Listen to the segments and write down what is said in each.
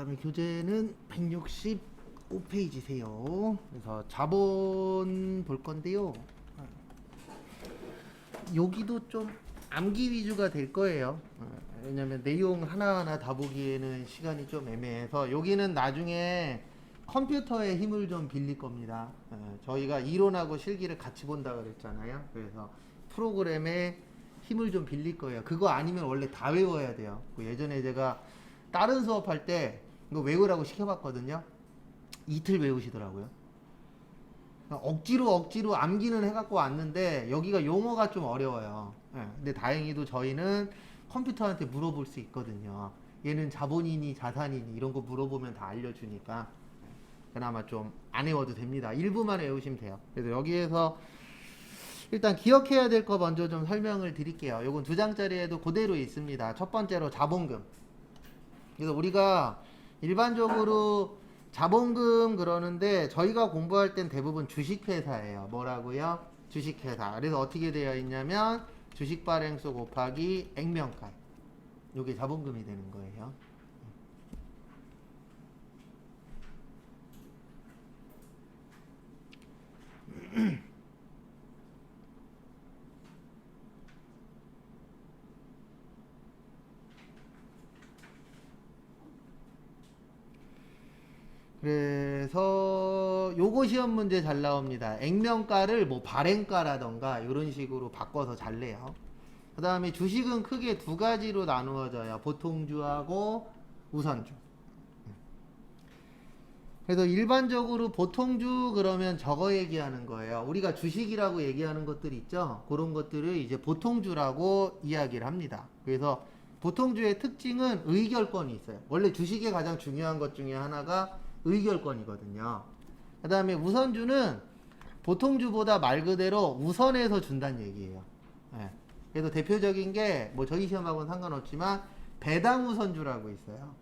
그다음에 교재는 165페이지세요. 그래서 자본 볼 건데요. 여기도 좀 암기 위주가 될 거예요. 왜냐면 내용 하나하나 다 보기에는 시간이 좀 애매해서 여기는 나중에 컴퓨터의 힘을 좀 빌릴 겁니다. 저희가 이론하고 실기를 같이 본다 그랬잖아요. 그래서 프로그램에 힘을 좀 빌릴 거예요. 그거 아니면 원래 다 외워야 돼요. 예전에 제가 다른 수업할 때 이거 외우라고 시켜봤거든요. 이틀 외우시더라고요. 억지로 암기는 해갖고 왔는데 여기가 용어가 좀 어려워요. 근데 다행히도 저희는 컴퓨터한테 물어볼 수 있거든요. 얘는 자본이니 자산이니 이런 거 물어보면 다 알려주니까 그나마 좀 안 외워도 됩니다. 일부만 외우시면 돼요. 그래서 여기에서 일단 기억해야 될 거 먼저 좀 설명을 드릴게요. 요건 2장짜리에도 그대로 있습니다. 첫 번째로 자본금. 그래서 우리가 일반적으로 자본금 그러는데 저희가 공부할 땐 대부분 주식회사예요. 뭐라고요? 주식회사. 그래서 어떻게 되어 있냐면 주식발행수 곱하기 액면가. 요게 자본금이 되는 거예요. 그래서 요거 시험 문제 잘 나옵니다. 액면가를 뭐 발행가라던가 이런 식으로 바꿔서 잘 내요. 그 다음에 주식은 크게 두 가지로 나누어져요. 보통주하고 우선주. 그래서 일반적으로 보통주 그러면 저거 얘기하는 거예요. 우리가 주식이라고 얘기하는 것들 있죠. 그런 것들을 이제 보통주라고 이야기를 합니다. 그래서 보통주의 특징은 의결권이 있어요. 원래 주식의 가장 중요한 것 중에 하나가 의결권이거든요. 그 다음에 우선주는 보통주보다 말 그대로 우선해서 준다는 얘기예요. 그래서 대표적인 게 뭐 저희 시험하고는 상관없지만 배당 우선주라고 있어요.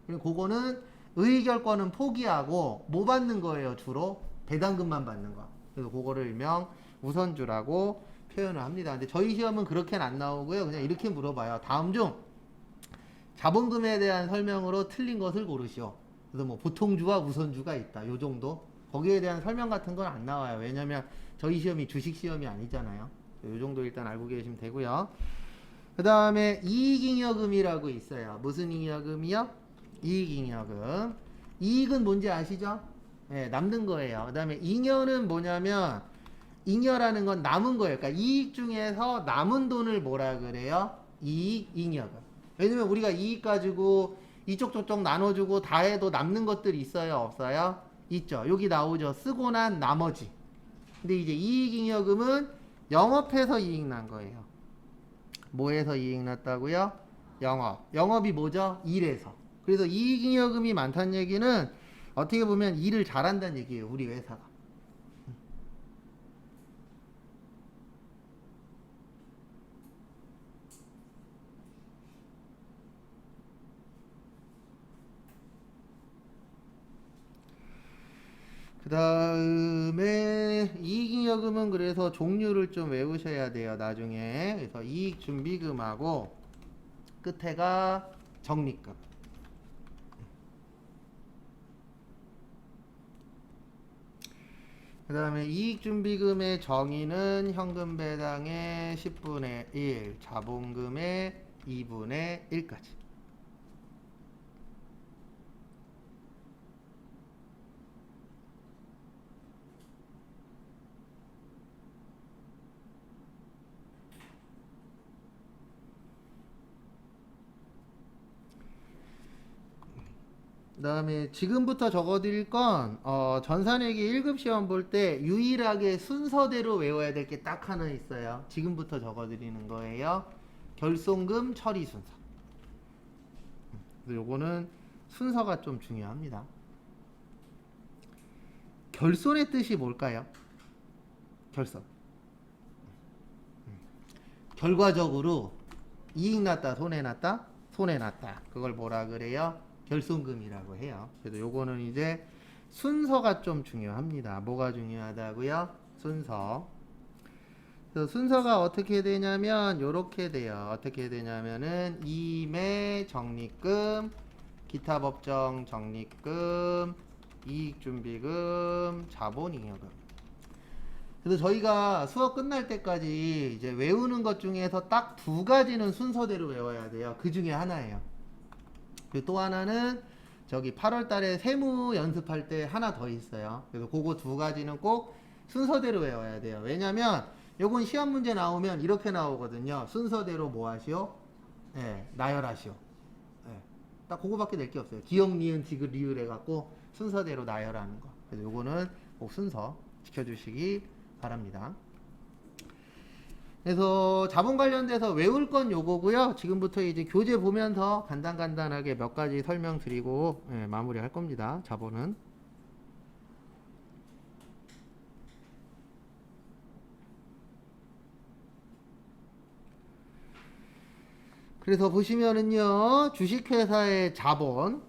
그리고 그거는 의결권은 포기하고 뭐 받는 거예요? 주로 배당금만 받는 거. 그래서 그거를 일명 우선주라고 표현을 합니다. 근데 저희 시험은 그렇게는 안 나오고요. 그냥 이렇게 물어봐요. 다음 중 자본금에 대한 설명으로 틀린 것을 고르시오. 그래서 뭐 보통주와 우선주가 있다. 요 정도. 거기에 대한 설명 같은 건 안 나와요. 왜냐면 저희 시험이 주식 시험이 아니잖아요. 요 정도 일단 알고 계시면 되고요. 그 다음에 이익잉여금이라고 있어요. 무슨 잉여금이요? 이익잉여금. 이익은 뭔지 아시죠? 네, 남는 거예요. 그 다음에 잉여는 뭐냐면 잉여라는 건 남은 거예요. 그러니까 이익 중에서 남은 돈을 뭐라 그래요? 이익잉여금. 왜냐면 우리가 이익 가지고 이쪽 저쪽 나눠주고 다 해도 남는 것들이 있어요? 없어요? 있죠. 여기 나오죠. 쓰고 난 나머지. 근데 이제 이익잉여금은 영업해서 이익 난 거예요. 뭐에서 이익 났다고요? 영업. 영업이 뭐죠? 일에서. 그래서 이익잉여금이 많다는 얘기는 어떻게 보면 일을 잘한다는 얘기예요. 우리 회사가. 그 다음에 이익잉여금은 그래서 종류를 좀 외우셔야 돼요. 나중에. 그래서 이익준비금하고 끝에가 적립금. 그 다음에 이익준비금의 정의는 현금 배당의 10분의 1, 자본금의 2분의 1까지. 그 다음에 지금부터 적어드릴 건 전산회계 1급 시험 볼 때 유일하게 순서대로 외워야 될 게 딱 하나 있어요. 지금부터 적어드리는 거예요. 결손금 처리 순서. 그래서 요거는 순서가 좀 중요합니다. 결손의 뜻이 뭘까요? 결손. 결과적으로 이익 났다, 손해 났다, 손해 났다. 그걸 뭐라 그래요? 결손금이라고 해요. 그래서 요거는 이제 순서가 좀 중요합니다. 뭐가 중요하다고요? 순서. 그래서 순서가 어떻게 되냐면 요렇게 돼요. 어떻게 되냐면은 임의 적립금, 기타 법정 적립금, 이익준비금, 자본잉여금. 그래서 저희가 수업 끝날 때까지 이제 외우는 것 중에서 딱 두 가지는 순서대로 외워야 돼요. 그 중에 하나예요. 그리고 또 하나는 저기 8월 달에 세무 연습할 때 하나 더 있어요. 그래서 그거 두 가지는 꼭 순서대로 외워야 돼요. 왜냐면 요건 시험 문제 나오면 이렇게 나오거든요. 순서대로 뭐 하시오? 예, 나열하시오. 예, 딱 그거밖에 낼 게 없어요. 기억, 니은, 디귿, 리을 해갖고 순서대로 나열하는 거. 그래서 요거는 꼭 순서 지켜주시기 바랍니다. 그래서 자본 관련돼서 외울 건 요거고요. 지금부터 이제 교재 보면서 간단하게 몇 가지 설명드리고 마무리할 겁니다. 자본은. 그래서 보시면은요, 주식회사의 자본.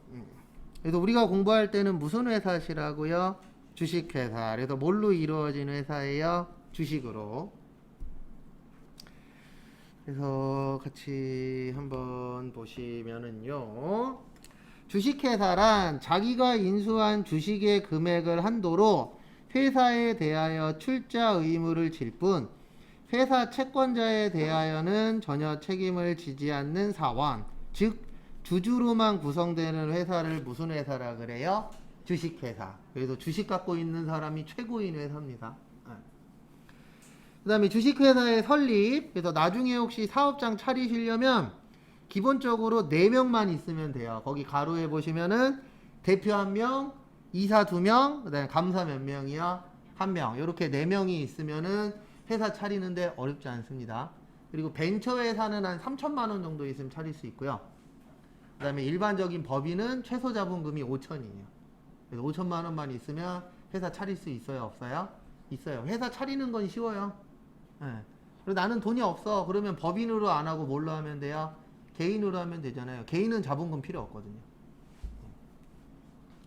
그래서 우리가 공부할 때는 무슨 회사시라고요? 주식회사. 그래서 뭘로 이루어진 회사예요? 주식으로. 그래서 같이 한번 보시면은요, 주식회사란 자기가 인수한 주식의 금액을 한도로 회사에 대하여 출자 의무를 질 뿐 회사 채권자에 대하여는 전혀 책임을 지지 않는 사원, 즉 주주로만 구성되는 회사를 무슨 회사라 그래요? 주식회사. 그래서 주식 갖고 있는 사람이 최고인 회사입니다. 그 다음에 주식회사의 설립. 그래서 나중에 혹시 사업장 차리시려면 기본적으로 4명만 있으면 돼요. 거기 가로에 보시면은 대표 1명, 이사 2명, 그 다음에 감사 몇 명이요? 1명. 이렇게 4명이 있으면은 회사 차리는데 어렵지 않습니다. 그리고 벤처회사는 한 3천만 원 정도 있으면 차릴 수 있고요. 그 다음에 일반적인 법인은 최소 자본금이 5천이에요. 그래서 5천만 원만 있으면 회사 차릴 수 있어요? 없어요? 있어요. 회사 차리는 건 쉬워요. 네. 그리고 나는 돈이 없어. 그러면 법인으로 안 하고 뭘로 하면 돼요? 개인으로 하면 되잖아요. 개인은 자본금 필요 없거든요.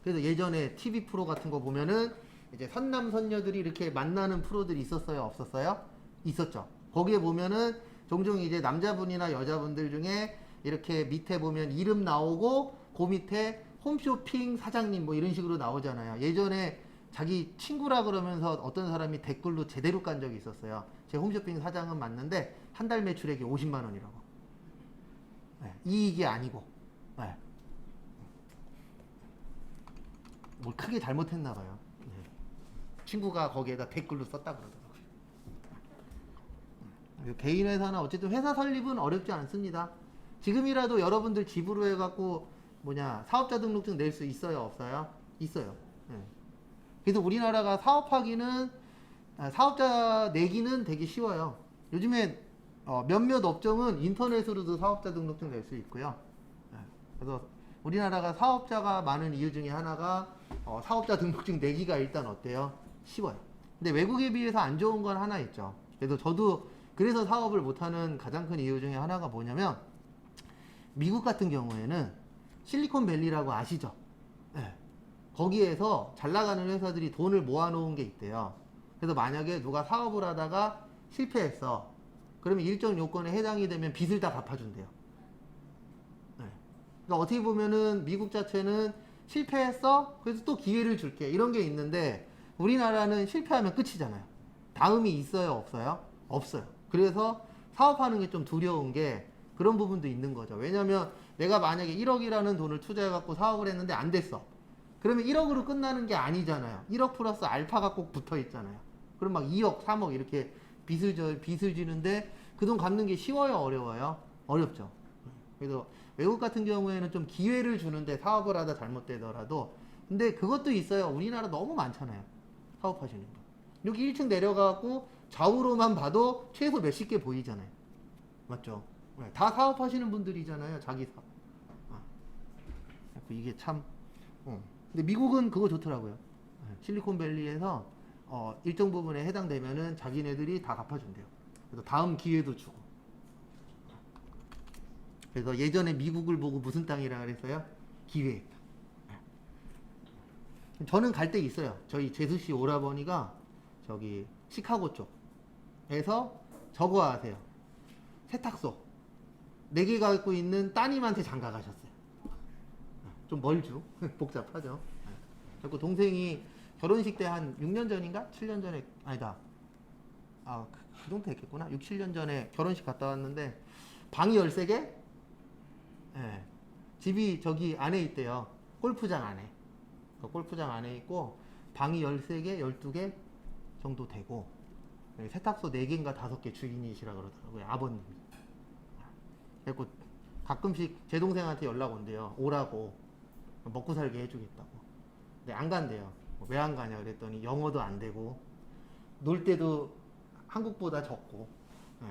그래서 예전에 TV 프로 같은 거 보면은 이제 선남 선녀들이 이렇게 만나는 프로들이 있었어요? 없었어요? 있었죠. 거기에 보면은 종종 이제 남자분이나 여자분들 중에 이렇게 밑에 보면 이름 나오고 그 밑에 홈쇼핑 사장님 뭐 이런 식으로 나오잖아요. 예전에 자기 친구라 그러면서 어떤 사람이 댓글로 제대로 깐 적이 있었어요. 제 홈쇼핑 사장은 맞는데 한 달 매출액이 50만 원이라고. 네, 이익이 아니고. 네. 뭘 크게 잘못했나 봐요. 네. 친구가 거기에다 댓글로 썼다 그러더라고요. 개인 회사나 어쨌든 회사 설립은 어렵지 않습니다. 지금이라도 여러분들 집으로 해갖고 사업자 등록증 낼 수 있어요? 없어요? 있어요. 네. 그래서 우리나라가 사업자 내기는 되게 쉬워요. 요즘에 몇몇 업종은 인터넷으로도 사업자 등록증 낼 수 있고요. 네. 그래서 우리나라가 사업자가 많은 이유 중에 하나가 사업자 등록증 내기가 일단 어때요? 쉬워요. 근데 외국에 비해서 안 좋은 건 하나 있죠. 그래서 저도 그래서 사업을 못하는 가장 큰 이유 중에 하나가 뭐냐면 미국 같은 경우에는 실리콘밸리라고 아시죠? 네. 거기에서 잘 나가는 회사들이 돈을 모아놓은 게 있대요. 그래서 만약에 누가 사업을 하다가 실패했어. 그러면 일정 요건에 해당이 되면 빚을 다 갚아준대요. 네. 그러니까 어떻게 보면은 미국 자체는 실패했어? 그래서 또 기회를 줄게. 이런 게 있는데 우리나라는 실패하면 끝이잖아요. 다음이 있어요? 없어요? 없어요. 그래서 사업하는 게 좀 두려운 게 그런 부분도 있는 거죠. 왜냐면 내가 만약에 1억이라는 돈을 투자해갖고 사업을 했는데 안 됐어. 그러면 1억으로 끝나는 게 아니잖아요. 1억 플러스 알파가 꼭 붙어 있잖아요. 그럼 막 2억, 3억 이렇게 빚을 지는데 그 돈 갚는 게 쉬워요? 어려워요? 어렵죠. 그래서 외국 같은 경우에는 좀 기회를 주는데 사업을 하다 잘못되더라도 근데 그것도 있어요. 우리나라 너무 많잖아요. 사업하시는 분. 여기 1층 내려가고 좌우로만 봐도 최소 몇십 개 보이잖아요. 맞죠? 다 사업하시는 분들이잖아요. 자기 사업. 이게 참 근데 미국은 그거 좋더라고요. 실리콘밸리에서 일정 부분에 해당되면은 자기네들이 다 갚아준대요. 그래서 다음 기회도 주고. 그래서 예전에 미국을 보고 무슨 땅이라 그랬어요? 기회의 땅. 저는 갈 데 있어요. 저희 제수씨 오라버니가 저기 시카고 쪽에서 저거 아세요? 세탁소 4개 갖고 있는 따님한테 장가 가셨어요. 좀 멀죠. 복잡하죠. 그리고 동생이 결혼식 때 한 6년 전인가? 7년 전에 아니다. 그 정도 됐겠구나. 6, 7년 전에 결혼식 갔다 왔는데 방이 13개? 예. 집이 저기 안에 있대요. 골프장 안에. 그 골프장 안에 있고 방이 13개, 12개 정도 되고 세탁소 4개인가 5개 주인이시라 그러더라고요. 아버님이. 그래서 가끔씩 제 동생한테 연락 온대요. 오라고 먹고 살게 해주겠다고. 근데 안 간대요. 왜 안 가냐 그랬더니 영어도 안 되고 놀 때도 한국보다 적고. 예.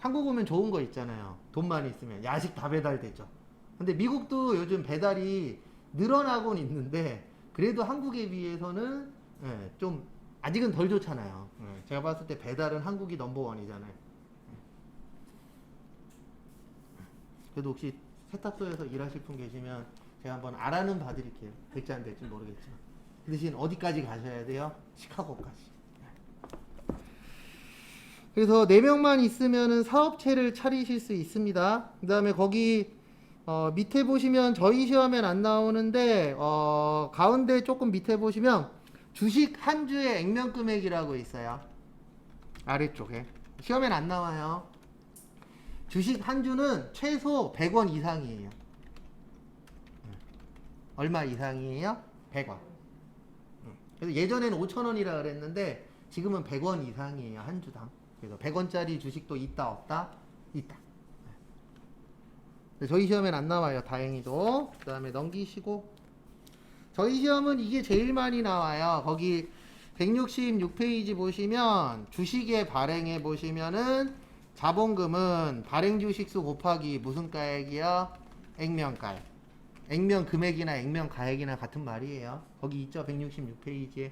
한국 오면 좋은 거 있잖아요. 돈만 있으면 야식 다 배달되죠. 근데 미국도 요즘 배달이 늘어나곤 있는데 그래도 한국에 비해서는 좀 아직은 덜 좋잖아요. 제가 봤을 때 배달은 한국이 넘버원이잖아요. 그래도 혹시 세탁소에서 일하실 분 계시면 제가 한번 알아는 봐드릴게요. 될지 안 될지 모르겠지만. 그 대신 어디까지 가셔야 돼요? 시카고까지. 그래서 4명만 있으면은 사업체를 차리실 수 있습니다. 그 다음에 거기 밑에 보시면 저희 시험엔 안 나오는데 가운데 조금 밑에 보시면 주식 한 주의 액면 금액이라고 있어요. 아래쪽에 시험엔 안 나와요. 주식 한 주는 최소 100원 이상이에요. 얼마 이상이에요? 100원. 그래서 예전에는 5,000원이라 그랬는데 지금은 100원 이상이에요. 한 주당. 그래서 100원짜리 주식도 있다 없다? 있다. 저희 시험엔 안 나와요. 다행히도. 그 다음에 넘기시고 저희 시험은 이게 제일 많이 나와요. 거기 166페이지 보시면 주식의 발행해 보시면은 자본금은 발행 주식수 곱하기 무슨 가액이요? 액면가액. 액면 금액이나 액면 가액이나 같은 말이에요. 거기 있죠? 166페이지에.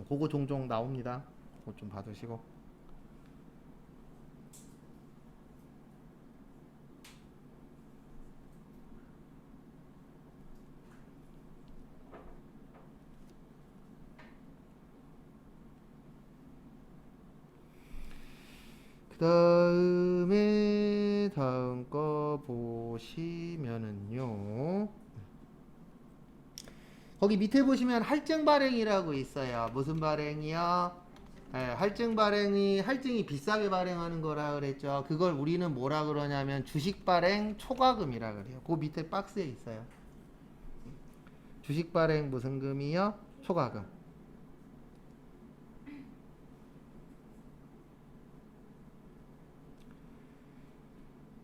그거 종종 나옵니다. 그거 좀 봐두시고. 다음 거 보시면은요. 거기 밑에 보시면 할증 발행이라고 있어요. 무슨 발행이요? 할증이 비싸게 발행하는 거라 그랬죠. 그걸 우리는 뭐라 그러냐면 주식 발행 초과금이라 그래요. 그 밑에 박스에 있어요. 주식 발행 무슨 금이요? 초과금.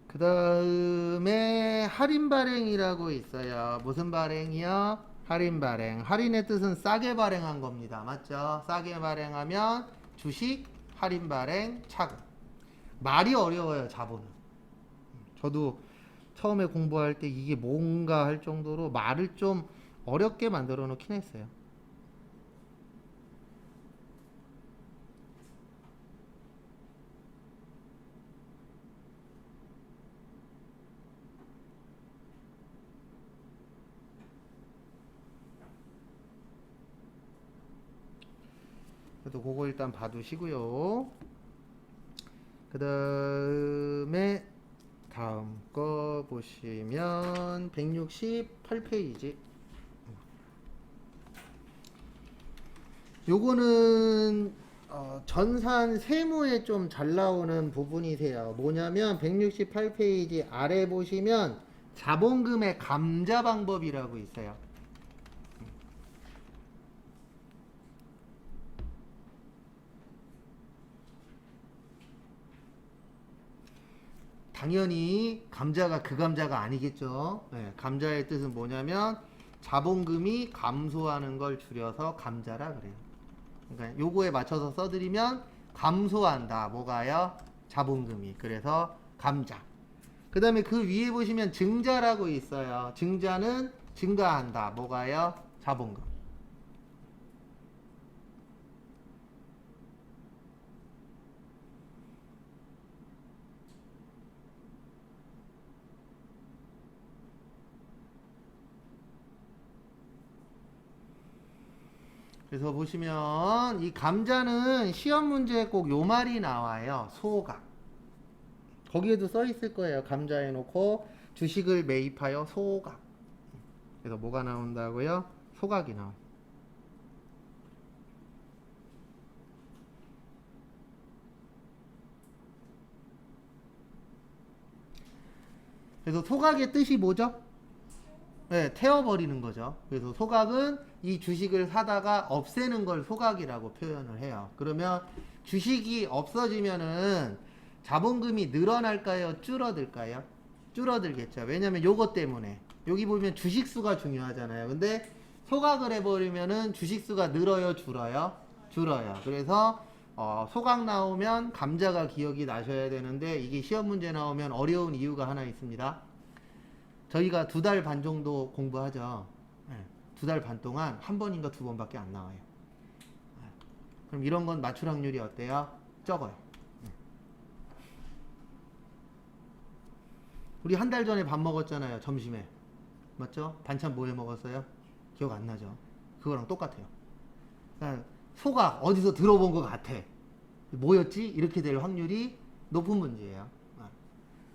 그 다음에 할인 발행이라고 있어요. 무슨 발행이요? 할인 발행. 할인의 뜻은 싸게 발행한 겁니다. 맞죠? 싸게 발행하면 주식, 할인 발행, 차금. 말이 어려워요, 자본은. 저도 처음에 공부할 때 이게 뭔가 할 정도로 말을 좀 어렵게 만들어 놓긴 했어요. 그래도 그거 일단 봐두시고요. 그 다음에 다음 거 보시면 168페이지. 요거는 전산 세무에 좀 잘 나오는 부분이세요. 뭐냐면 168페이지 아래 보시면 자본금의 감자 방법이라고 있어요. 당연히 감자가 그 감자가 아니겠죠. 네, 감자의 뜻은 뭐냐면 자본금이 감소하는 걸 줄여서 감자라 그래요. 그러니까 요거에 맞춰서 써드리면 감소한다. 뭐가요? 자본금이. 그래서 감자. 그 다음에 그 위에 보시면 증자라고 있어요. 증자는 증가한다. 뭐가요? 자본금. 그래서 보시면 이 감자는 시험 문제에 꼭 요 말이 나와요. 소각. 거기에도 써 있을 거예요. 감자에 놓고 주식을 매입하여 소각. 그래서 뭐가 나온다고요? 소각이 나와요. 그래서 소각의 뜻이 뭐죠? 네, 태워버리는 거죠. 그래서 소각은 이 주식을 사다가 없애는 걸 소각이라고 표현을 해요. 그러면 주식이 없어지면은 자본금이 늘어날까요? 줄어들까요? 줄어들겠죠. 왜냐면 요것 때문에. 여기 보면 주식수가 중요하잖아요. 근데 소각을 해버리면은 주식수가 늘어요? 줄어요? 줄어요. 그래서 소각 나오면 감자가 기억이 나셔야 되는데 이게 시험 문제 나오면 어려운 이유가 하나 있습니다. 저희가 2달 반 정도 공부하죠. 네, 2달 반 동안 한 번인가 2번밖에 안 나와요. 네. 그럼 이런 건 맞출 확률이 어때요? 적어요. 네. 우리 한 달 전에 밥 먹었잖아요. 점심에. 맞죠? 반찬 뭐 해 먹었어요? 기억 안 나죠? 그거랑 똑같아요. 그러니까 소각 어디서 들어본 것 같아. 뭐였지? 이렇게 될 확률이 높은 문제예요.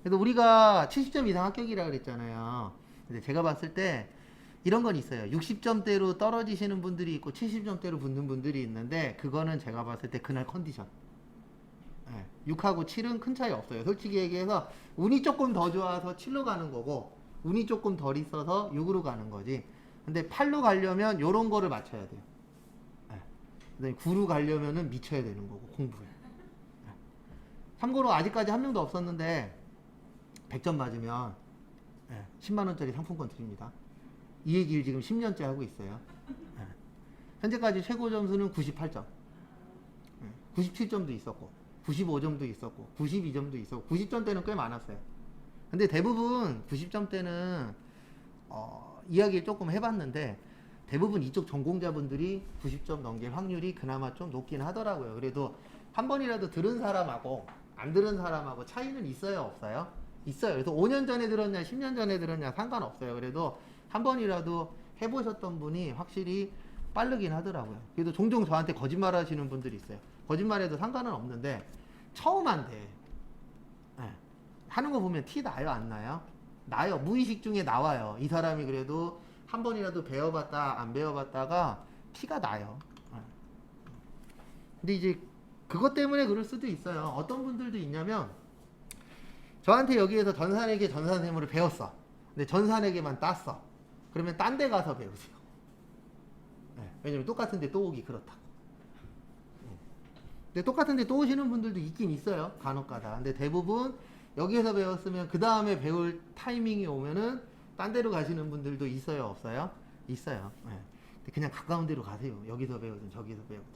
그래도 우리가 70점 이상 합격이라 그랬잖아요. 근데 제가 봤을 때 이런 건 있어요. 60점대로 떨어지시는 분들이 있고 70점대로 붙는 분들이 있는데 그거는 제가 봤을 때 그날 컨디션. 6하고 7은 큰 차이 없어요. 솔직히 얘기해서 운이 조금 더 좋아서 7로 가는 거고 운이 조금 덜 있어서 6으로 가는 거지. 근데 8로 가려면 요런 거를 맞춰야 돼요. 그다음에 9로 가려면은 미쳐야 되는 거고 공부에. 참고로 아직까지 한 명도 없었는데 100점 맞으면 10만원짜리 상품권 드립니다. 이 얘기를 지금 10년째 하고 있어요. 현재까지 최고 점수는 98점. 97점도 있었고, 95점도 있었고, 92점도 있었고, 90점대는 꽤 많았어요. 근데 대부분 90점대는 이야기를 조금 해봤는데 대부분 이쪽 전공자분들이 90점 넘길 확률이 그나마 좀 높긴 하더라고요. 그래도 한 번이라도 들은 사람하고 안 들은 사람하고 차이는 있어요, 없어요? 있어요. 그래서 5년 전에 들었냐 10년 전에 들었냐 상관없어요. 그래도 한 번이라도 해보셨던 분이 확실히 빠르긴 하더라고요. 그래도 종종 저한테 거짓말 하시는 분들이 있어요. 거짓말해도 상관은 없는데 처음 한대. 하는 거 보면 티 나요, 안 나요? 나요. 무의식 중에 나와요. 이 사람이 그래도 한 번이라도 배워봤다 안 배워봤다가 티가 나요. 근데 이제 그것 때문에 그럴 수도 있어요. 어떤 분들도 있냐면 저한테 여기에서 전산회계 전산세무를 배웠어. 근데 전산회계만 땄어. 그러면 딴 데 가서 배우세요. 왜냐면 똑같은 데 또 오기 그렇다고. 근데 똑같은 데 또 오시는 분들도 있긴 있어요. 간혹가다. 근데 대부분 여기에서 배웠으면 그 다음에 배울 타이밍이 오면은 딴 데로 가시는 분들도 있어요, 없어요? 있어요. 근데 그냥 가까운 데로 가세요. 여기서 배우든 저기서 배우든.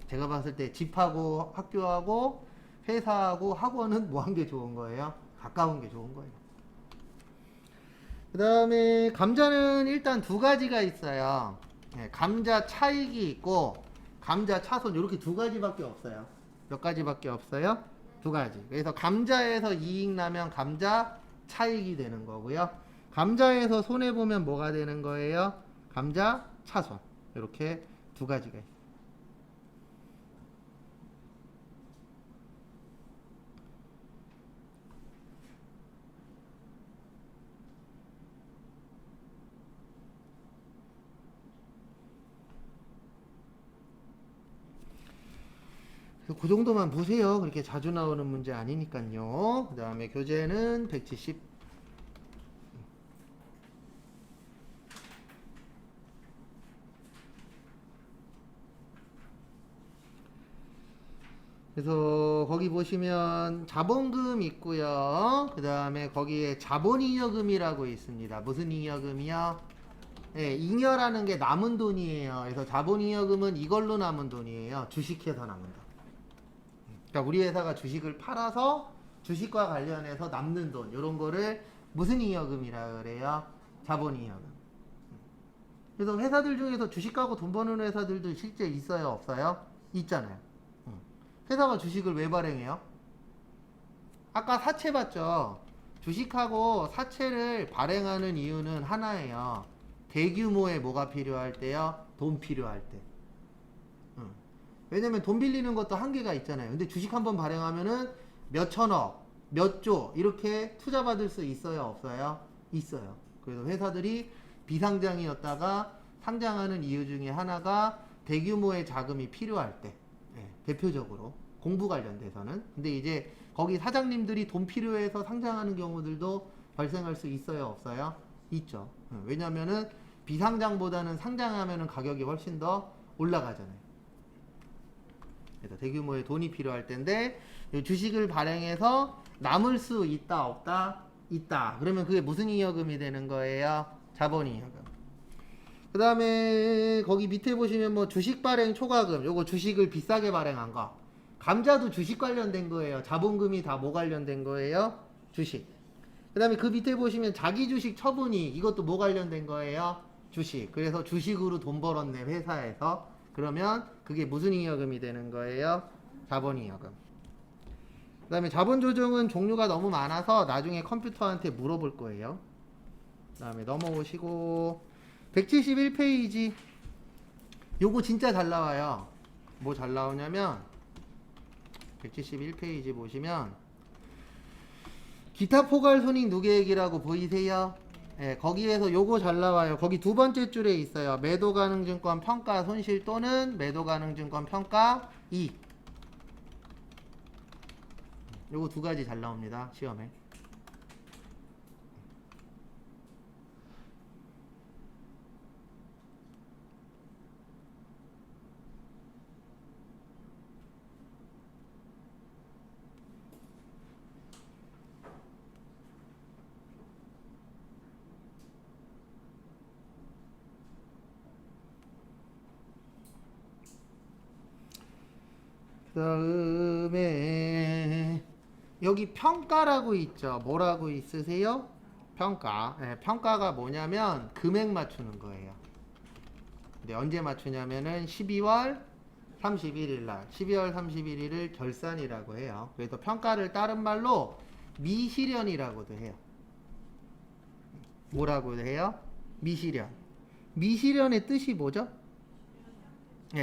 제가 봤을 때 집하고 학교하고 회사하고 학원은 뭐 한 게 좋은 거예요? 가까운 게 좋은 거예요. 그 다음에 감자는 일단 2가지가 있어요. 감자 차익이 있고 감자 차손 이렇게 2가지밖에 없어요. 몇 가지밖에 없어요? 2가지. 그래서 감자에서 이익 나면 감자 차익이 되는 거고요. 감자에서 손해보면 뭐가 되는 거예요? 감자 차손. 이렇게 2가지가 있어요. 그 정도만 보세요. 그렇게 자주 나오는 문제 아니니까요. 그 다음에 교재는 170. 그래서 거기 보시면 자본금 있고요. 그 다음에 거기에 자본잉여금이라고 있습니다. 무슨 잉여금이요? 잉여라는 게 남은 돈이에요. 그래서 자본잉여금은 이걸로 남은 돈이에요. 주식해서 남은 돈. 그러니까 우리 회사가 주식을 팔아서 주식과 관련해서 남는 돈 이런 거를 무슨 잉여금이라 그래요? 자본잉여금. 그래서 회사들 중에서 주식 가고 돈 버는 회사들도 실제 있어요, 없어요? 있잖아요. 회사가 주식을 왜 발행해요? 아까 사채 봤죠? 주식하고 사채를 발행하는 이유는 하나예요. 대규모의 뭐가 필요할 때요? 돈 필요할 때. 왜냐면 돈 빌리는 것도 한계가 있잖아요. 근데 주식 한번 발행하면은 몇 천억, 몇 조 이렇게 투자 받을 수 있어요, 없어요? 있어요. 그래서 회사들이 비상장이었다가 상장하는 이유 중에 하나가 대규모의 자금이 필요할 때, 대표적으로 공부 관련돼서는. 근데 이제 거기 사장님들이 돈 필요해서 상장하는 경우들도 발생할 수 있어요, 없어요? 있죠. 왜냐면은 비상장보다는 상장하면은 가격이 훨씬 더 올라가잖아요. 그래서 대규모의 돈이 필요할 텐데 주식을 발행해서 남을 수 있다, 없다? 있다. 그러면 그게 무슨 잉여금이 되는 거예요? 자본잉여금. 그 다음에 거기 밑에 보시면 뭐 주식 발행 초과금, 요거 주식을 비싸게 발행한 거. 감자도 주식 관련된 거예요. 자본금이 다 뭐 관련된 거예요? 주식. 그 다음에 그 밑에 보시면 자기 주식 처분이, 이것도 뭐 관련된 거예요? 주식. 그래서 주식으로 돈 벌었네, 회사에서. 그러면 그게 무슨 잉여금이 되는 거예요? 자본잉여금. 그 다음에 자본조정은 종류가 너무 많아서 나중에 컴퓨터한테 물어볼 거예요. 그 다음에 넘어오시고 171페이지 요거 진짜 잘 나와요. 뭐 잘 나오냐면 171페이지 보시면 기타 포괄 손익 누계액이라고 보이세요? 거기에서 요거 잘 나와요. 거기 두 번째 줄에 있어요. 매도 가능 증권 평가 손실 또는 매도 가능 증권 평가 이익. 요거 두 가지 잘 나옵니다, 시험에. 그 다음에 여기 평가라고 있죠. 뭐라고 있으세요? 평가. 평가가 뭐냐면 금액 맞추는 거예요. 근데 언제 맞추냐면은 12월 31일 날, 12월 31일을 결산이라고 해요. 그래서 평가를 다른 말로 미실현이라고도 해요. 뭐라고 해요? 미실현. 미실현의 뜻이 뭐죠?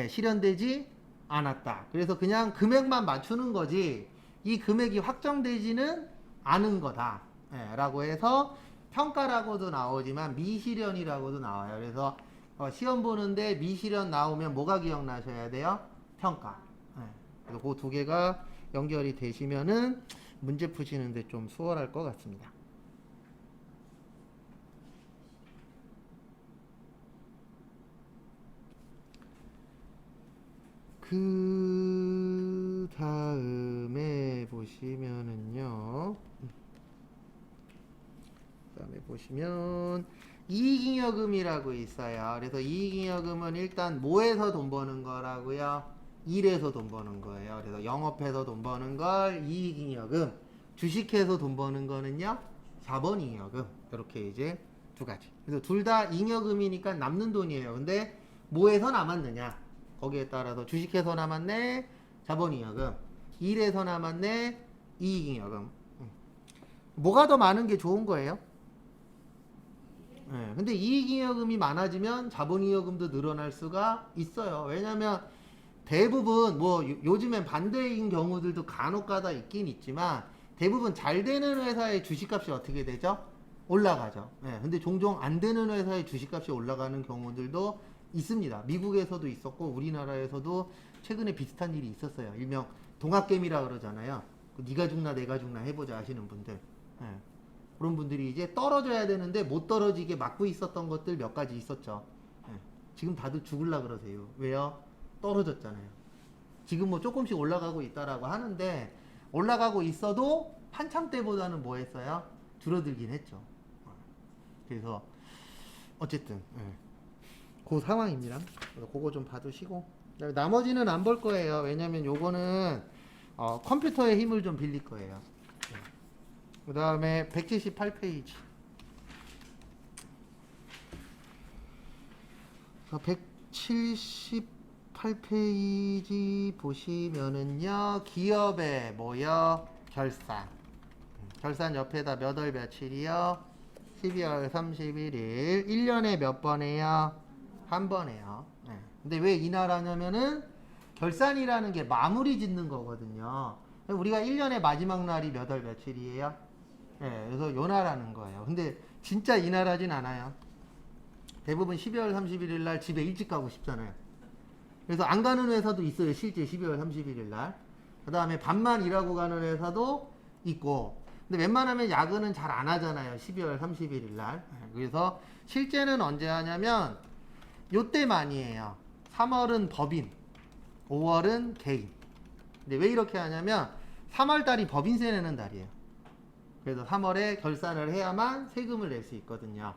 실현되지 않았다. 그래서 그냥 금액만 맞추는 거지 이 금액이 확정되지는 않은 거다. 라고 해서 평가라고도 나오지만 미실현이라고도 나와요. 그래서 시험 보는데 미실현 나오면 뭐가 기억나셔야 돼요? 평가. 그래서 그 두 개가 연결이 되시면은 문제 푸시는데 좀 수월할 것 같습니다. 그 다음에 보시면은요. 그 다음에 보시면 이익잉여금이라고 있어요. 그래서 이익잉여금은 일단 뭐에서 돈 버는 거라고요? 일에서 돈 버는 거예요. 그래서 영업해서 돈 버는 걸 이익잉여금, 주식해서 돈 버는 거는요 자본잉여금. 이렇게 이제 두 가지. 그래서 둘 다 잉여금이니까 남는 돈이에요. 근데 뭐에서 남았느냐? 거기에 따라서 주식해서 남았네, 자본잉여금. 일에서 남았네, 이익잉여금. 뭐가 더 많은 게 좋은 거예요? 근데 이익잉여금이 많아지면 자본잉여금도 늘어날 수가 있어요. 왜냐면 대부분 뭐 요즘엔 반대인 경우들도 간혹가다 있긴 있지만 대부분 잘 되는 회사의 주식값이 어떻게 되죠? 올라가죠. 근데 종종 안 되는 회사의 주식값이 올라가는 경우들도 있습니다. 미국에서도 있었고 우리나라에서도 최근에 비슷한 일이 있었어요. 일명 동학개미라 그러잖아요. 네가 죽나 내가 죽나 해보자 하시는 분들. 그런 분들이 이제 떨어져야 되는데 못 떨어지게 막고 있었던 것들 몇 가지 있었죠. 지금 다들 죽을라 그러세요. 왜요? 떨어졌잖아요. 지금 뭐 조금씩 올라가고 있다라고 하는데 올라가고 있어도 한참 때보다는 뭐 했어요? 줄어들긴 했죠. 그래서 어쨌든 그 상황입니다. 그래서 그거 좀 봐두시고 나머지는 안 볼 거예요. 왜냐면 요거는 컴퓨터의 힘을 좀 빌릴 거예요. 그 다음에 178페이지 178페이지 보시면은요 기업의 뭐요? 결산. 결산 옆에다 몇 월 며칠이요? 12월 31일. 1년에 몇 번 해요? 한 번 해요. 근데 왜 이 나라냐면은 결산이라는 게 마무리 짓는 거거든요. 우리가 1년의 마지막 날이 몇 월 며칠이에요? 그래서 요 나라는 거예요. 근데 진짜 이 나라진 않아요. 대부분 12월 31일 날 집에 일찍 가고 싶잖아요. 그래서 안 가는 회사도 있어요. 실제 12월 31일 날. 그 다음에 밤만 일하고 가는 회사도 있고. 근데 웬만하면 야근은 잘 안 하잖아요. 12월 31일 날. 그래서 실제는 언제 하냐면 요때 많이 해요. 3월은 법인, 5월은 개인. 근데 왜 이렇게 하냐면 3월 달이 법인세 내는 달이에요. 그래서 3월에 결산을 해야만 세금을 낼 수 있거든요.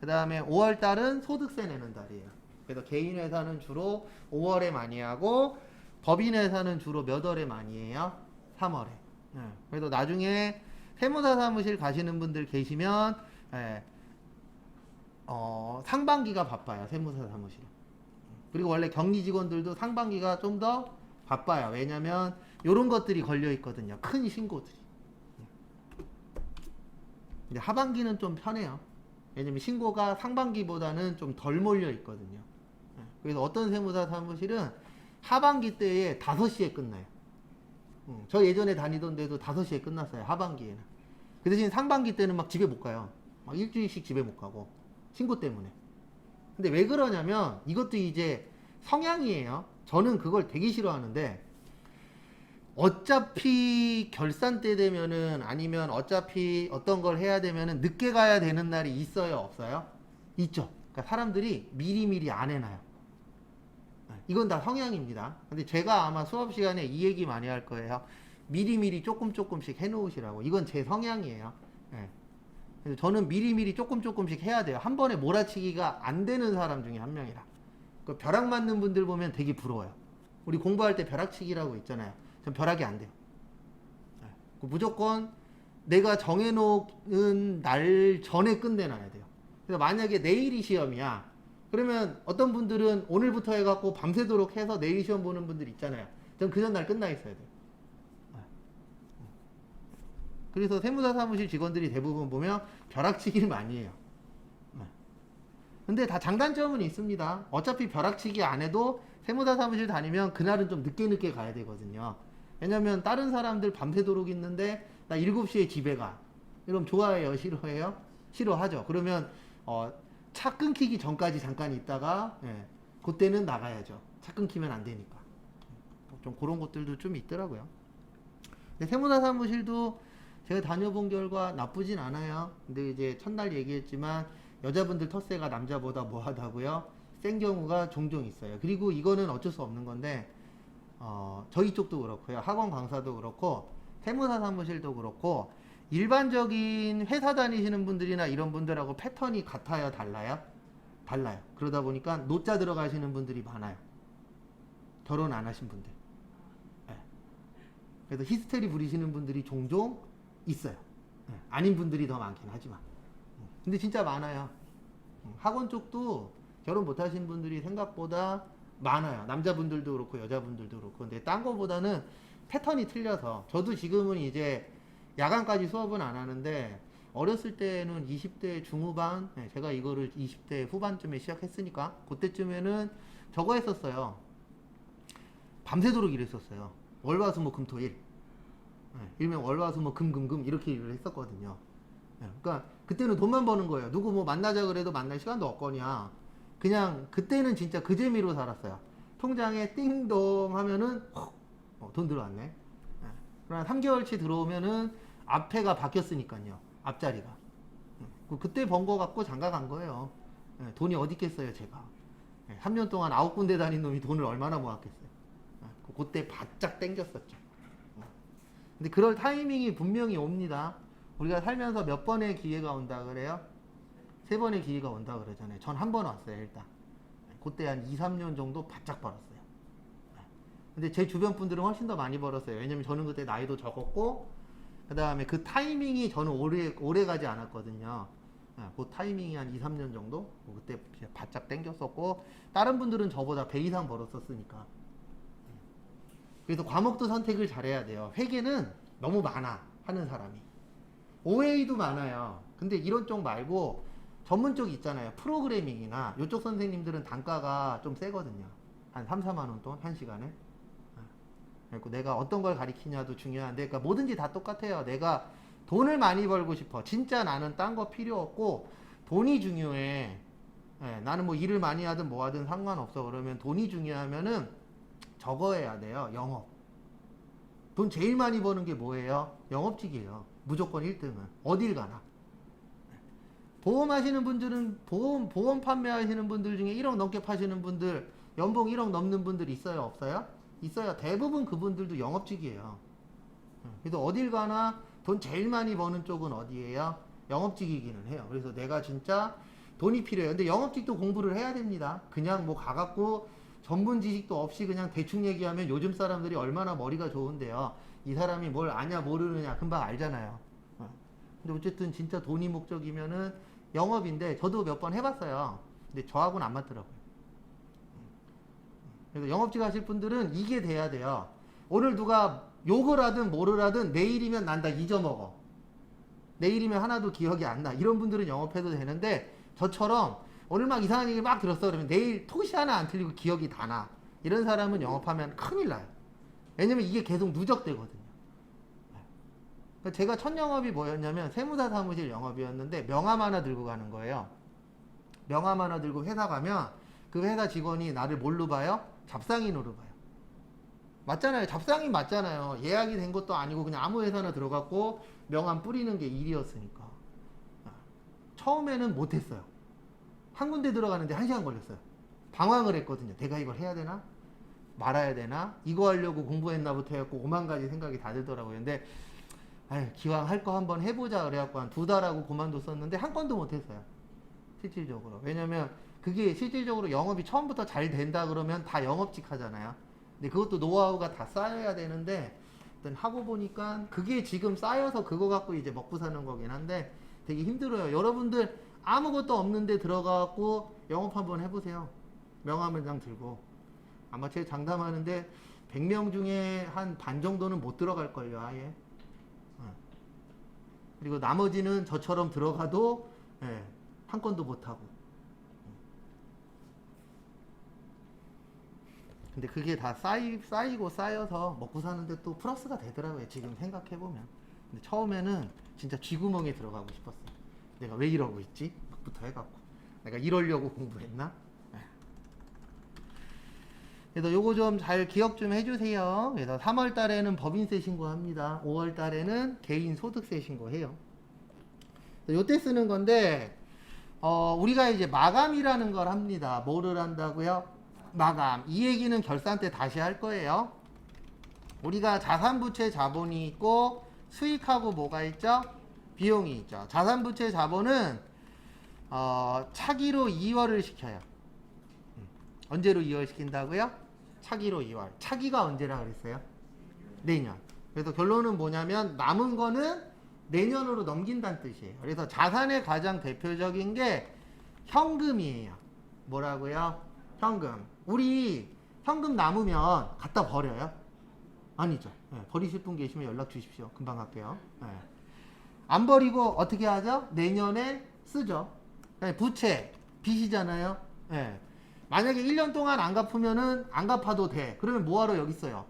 그 다음에 5월 달은 소득세 내는 달이에요. 그래서 개인 회사는 주로 5월에 많이 하고 법인 회사는 주로 몇 월에 많이 해요? 3월에. 그래서 나중에 세무사 사무실 가시는 분들 계시면 상반기가 바빠요. 세무사 사무실. 그리고 원래 격리 직원들도 상반기가 좀 더 바빠요. 왜냐면 이런 것들이 걸려 있거든요. 큰 신고들이. 근데 하반기는 좀 편해요. 왜냐면 신고가 상반기보다는 좀 덜 몰려 있거든요. 그래서 어떤 세무사 사무실은 하반기 때에 5시에 끝나요. 저 예전에 다니던 데도 5시에 끝났어요. 하반기에는. 그 대신 상반기 때는 막 집에 못 가요. 막 일주일씩 집에 못 가고. 신고 때문에. 근데 왜 그러냐면 이것도 이제 성향이에요. 저는 그걸 되게 싫어하는데 어차피 결산 때 되면은 아니면 어차피 어떤 걸 해야 되면은 늦게 가야 되는 날이 있어요, 없어요? 있죠. 그러니까 사람들이 미리미리 안 해놔요. 이건 다 성향입니다. 근데 제가 아마 수업 시간에 이 얘기 많이 할 거예요. 미리미리 조금씩 해놓으시라고. 이건 제 성향이에요. 그래서 저는 미리미리 조금씩 해야 돼요. 한 번에 몰아치기가 안 되는 사람 중에 한 명이라. 그 벼락 맞는 분들 보면 되게 부러워요. 우리 공부할 때 벼락치기라고 있잖아요. 전 벼락이 안 돼요. 무조건 내가 정해놓은 날 전에 끝내놔야 돼요. 그래서 만약에 내일이 시험이야. 그러면 어떤 분들은 오늘부터 해갖고 밤새도록 해서 내일 시험 보는 분들 있잖아요. 전 그 전날 끝나 있어야 돼요. 그래서 세무사 사무실 직원들이 대부분 보면 벼락치기를 많이 해요. 근데 다 장단점은 있습니다. 어차피 벼락치기 안 해도 세무사 사무실 다니면 그날은 좀 늦게 가야 되거든요. 왜냐면 다른 사람들 밤새도록 있는데 나 7시에 집에 가. 이러면 좋아해요? 싫어해요? 싫어하죠. 그러면 차 끊기기 전까지 잠깐 있다가 그때는 나가야죠. 차 끊기면 안 되니까. 좀 그런 것들도 좀 있더라고요. 근데 세무사 사무실도 제가 다녀본 결과 나쁘진 않아요. 근데 이제 첫날 얘기했지만 여자분들 텃세가 남자보다 뭐하다고요? 센 경우가 종종 있어요. 그리고 이거는 어쩔 수 없는 건데 저희 쪽도 그렇고요. 학원 강사도 그렇고 세무사 사무실도 그렇고 일반적인 회사 다니시는 분들이나 이런 분들하고 패턴이 같아요? 달라요? 달라요. 그러다 보니까 노자 들어가시는 분들이 많아요. 결혼 안 하신 분들. 그래서 히스테리 부리시는 분들이 종종 있어요. 아닌 분들이 더 많긴 하지만. 근데 진짜 많아요. 학원 쪽도 결혼 못 하신 분들이 생각보다 많아요. 남자분들도 그렇고 여자분들도 그렇고. 근데 딴 거보다는 패턴이 틀려서 저도 지금은 이제 야간까지 수업은 안 하는데 어렸을 때는 20대 중후반, 제가 이거를 20대 후반쯤에 시작했으니까 그때쯤에는 저거 했었어요. 밤새도록 일했었어요. 월화수목금토일. 일명 월화수목금금금 이렇게 일을 했었거든요. 그러니까 그때는 돈만 버는 거예요. 누구 뭐 만나자 그래도 만날 시간도 없거냐. 그냥 그때는 진짜 그 재미로 살았어요. 통장에 띵동 하면은 돈 들어왔네. 그러나 3개월치 들어오면은 앞에가 바뀌었으니까요. 앞자리가. 그때 번 거 갖고 장가 간 거예요. 돈이 어디 있겠어요, 제가. 3년 동안 9군데 다닌 놈이 돈을 얼마나 모았겠어요. 그때 바짝 땡겼었죠. 근데 그럴 타이밍이 분명히 옵니다. 우리가 살면서 몇 번의 기회가 온다 그래요? 3번의 기회가 온다 그러잖아요. 전 한 번 왔어요, 일단. 그때 한 2, 3년 정도 바짝 벌었어요. 근데 제 주변 분들은 훨씬 더 많이 벌었어요. 왜냐면 저는 그때 나이도 적었고, 그 다음에 그 타이밍이 저는 오래 가지 않았거든요. 그 타이밍이 한 2, 3년 정도? 그때 바짝 땡겼었고, 다른 분들은 저보다 배 이상 벌었었으니까. 그래서 과목도 선택을 잘해야 돼요. 회계는 너무 많아, 하는 사람이. OA도 많아요. 근데 이런 쪽 말고 전문 쪽 있잖아요. 프로그래밍이나 이쪽 선생님들은 단가가 좀 세거든요. 한 3, 4만 원 돈, 한 시간에. 그리고 내가 어떤 걸 가리키냐도 중요한데, 그러니까 뭐든지 다 똑같아요. 내가 돈을 많이 벌고 싶어. 진짜 나는 딴 거 필요 없고 돈이 중요해. 예, 나는 뭐 일을 많이 하든 뭐 하든 상관없어. 그러면 돈이 중요하면은 저거 해야 돼요. 영업. 돈 제일 많이 버는 게 뭐예요? 영업직이에요. 무조건 1등은. 어딜 가나. 보험 하시는 분들은 보험 판매하시는 분들 중에 1억 넘게 파시는 분들, 연봉 1억 넘는 분들 있어요? 없어요? 있어요. 대부분 그분들도 영업직이에요. 그래서 어딜 가나 돈 제일 많이 버는 쪽은 어디예요? 영업직이기는 해요. 그래서 내가 진짜 돈이 필요해요. 근데 영업직도 공부를 해야 됩니다. 그냥 뭐 가갖고 전문 지식도 없이 그냥 대충 얘기하면 요즘 사람들이 얼마나 머리가 좋은데요. 이 사람이 뭘 아냐 모르느냐 금방 알잖아요. 근데 어쨌든 진짜 돈이 목적이면은 영업인데 저도 몇 번 해봤어요. 근데 저하고는 안 맞더라고요. 그래서 영업직 하실 분들은 이게 돼야 돼요. 오늘 누가 욕을 하든 뭐를 하든 내일이면 난 다 잊어먹어. 내일이면 하나도 기억이 안 나. 이런 분들은 영업해도 되는데 저처럼 오늘 막 이상한 얘기 막 들었어. 그러면 내일 토시 하나 안 틀리고 기억이 다 나. 이런 사람은 영업하면 큰일 나요. 왜냐면 이게 계속 누적되거든요. 그러니까 제가 첫 영업이 뭐였냐면 세무사 사무실 영업이었는데 명함 하나 들고 가는 거예요. 명함 하나 들고 회사 가면 그 회사 직원이 나를 뭘로 봐요? 잡상인으로 봐요. 맞잖아요. 잡상인 맞잖아요. 예약이 된 것도 아니고 그냥 아무 회사나 들어갔고 명함 뿌리는 게 일이었으니까. 처음에는 못했어요. 한 군데 들어가는데 1시간 걸렸어요. 방황을 했거든요. 내가 이걸 해야 되나? 말아야 되나? 이거 하려고 공부했나부터 해갖고 5만 가지 생각이 다 들더라고요. 근데 기왕 할 거 한번 해보자 그래갖고 한 2달 하고 그만뒀었는데 한 건도 못했어요. 실질적으로. 왜냐면 그게 실질적으로 영업이 처음부터 잘 된다 그러면 다 영업직 하잖아요. 근데 그것도 노하우가 다 쌓여야 되는데 일단 하고 보니까 그게 지금 쌓여서 그거 갖고 이제 먹고 사는 거긴 한데 되게 힘들어요. 여러분들 아무것도 없는데 들어가갖고 영업 한번 해보세요. 명함 한 장 들고. 아마 제가 장담하는데 100명 중에 한 반 정도는 못 들어갈걸요, 아예. 그리고 나머지는 저처럼 들어가도 한 건도 못하고. 근데 그게 다 쌓이고 쌓여서 먹고 사는데 또 플러스가 되더라고요. 지금 생각해보면. 근데 처음에는 진짜 쥐구멍에 들어가고 싶었어요. 내가 왜 이러고 있지? 막부터 해갖고. 내가 이러려고 공부했나? 그래서 요거 좀 잘 기억 좀 해주세요. 그래서 3월 달에는 법인세 신고합니다. 5월 달에는 개인 소득세 신고해요. 요때 쓰는 건데, 우리가 이제 마감이라는 걸 합니다. 뭐를 한다고요? 마감. 이 얘기는 결산 때 다시 할 거예요. 우리가 자산부채 자본이 있고 수익하고 뭐가 있죠? 비용이 있죠. 자산부채 자본은 차기로 2월을 시켜요. 언제로 2월 시킨다고요? 차기로 2월. 차기가 언제라 그랬어요? 내년. 그래서 결론은 뭐냐면 남은 거는 내년으로 넘긴다는 뜻이에요. 그래서 자산의 가장 대표적인 게 현금이에요. 뭐라고요? 현금. 우리 현금 남으면 갖다 버려요? 아니죠. 버리실 분 계시면 연락 주십시오. 금방 갈게요. 안 버리고 어떻게 하죠? 내년에 쓰죠. 부채, 빚이잖아요. 만약에 1년 동안 안 갚으면은 안 갚아도 돼. 그러면 뭐하러 여기 있어요?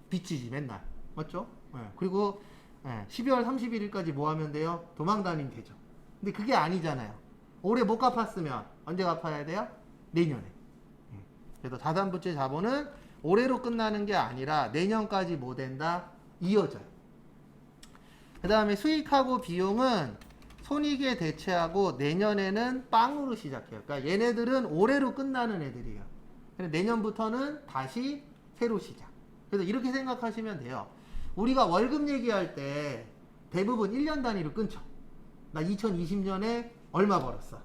빚지지 맨날. 맞죠? 그리고 12월 31일까지 뭐 하면 돼요? 도망 다니면 되죠. 근데 그게 아니잖아요. 올해 못 갚았으면 언제 갚아야 돼요? 내년에. 그래서 자산부채 자본은 올해로 끝나는 게 아니라 내년까지 뭐 된다? 이어져요. 그 다음에 수익하고 비용은 손익에 대체하고 내년에는 빵으로 시작해요. 그러니까 얘네들은 올해로 끝나는 애들이에요. 내년부터는 다시 새로 시작. 그래서 이렇게 생각하시면 돼요. 우리가 월급 얘기할 때 대부분 1년 단위로 끊죠. 나 2020년에 얼마 벌었어.